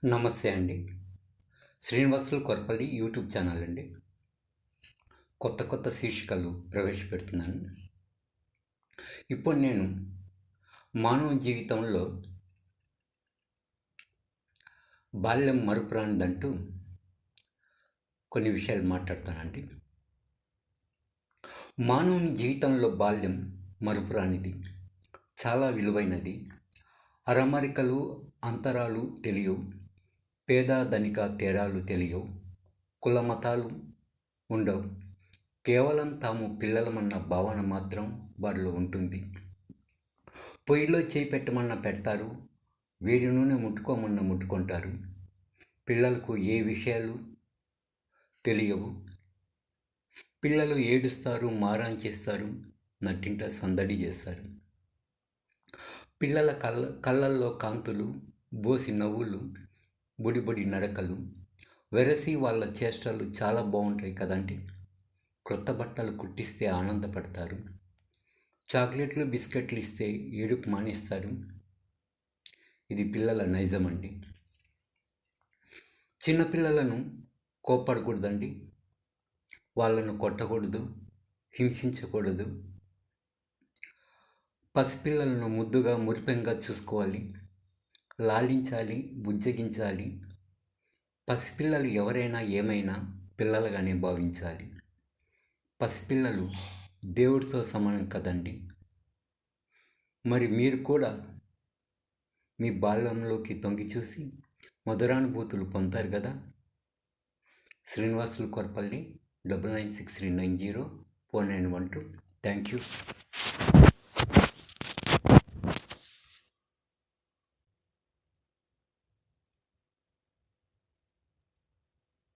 నమస్తే అండి. Srinivasulu Korapalli YouTube channel అండి. కొత్త కొత్త శీర్షికలు ప్రవేశపెడుతున్నాను. ఇప్పుడు నేను మానవ జీవితంలో బాల్యం మరుపురానిదంటూ కొన్ని విషయాలు మాట్లాడతానండి. మానవుని జీవితంలో బాల్యం మరుపురానిది, చాలా విలువైనది. అరమరికలు, అంతరాలు తెలియవు. పేద ధనిక తేడాలు తెలియవు. కుల మతాలు ఉండవు. కేవలం తాము పిల్లలమన్న భావన మాత్రం వారిలో ఉంటుంది. పొయ్యిలో చేయి పెట్టమన్న పెడతారు. వేడి నూనె ముట్టుకోమన్న ముట్టుకుంటారు. పిల్లలకు ఏ విషయాలు తెలియవు. పిల్లలు ఏడుస్తారు, మారాన్ చేస్తారు, నట్టింట సందడి చేస్తారు. పిల్లల కళ్ళల్లో కాంతులు, బోసి నవ్వులు, బుడిబుడి నడకలు, వెరసి వాళ్ళ చేష్టలు చాలా బాగుంటాయి కదండి. క్రొత్త బట్టలు కుట్టిస్తే ఆనందపడతారు. చాక్లెట్లు, బిస్కెట్లు ఇస్తే ఏడుపు మానేస్తారు. ఇది పిల్లల నైజం అండి. చిన్నపిల్లలను కోప్పడకూడదండి. వాళ్ళను కొట్టకూడదు, హింసించకూడదు. పసిపిల్లలను ముద్దుగా, మురిపెంగా చూసుకోవాలి, లాలించాలి, బుజ్జగించాలి. పసిపిల్లలు ఎవరైనా ఏమైనా పిల్లలుగానే భావించాలి. పసిపిల్లలు దేవుడితో సమానం కదండి. మరి మీరు కూడా మీ బాల్యంలోకి తొంగి చూసి మధురానుభూతులు పొందారు కదా. శ్రీనివాసులు కొరపల్లి 9963904912. Thank you.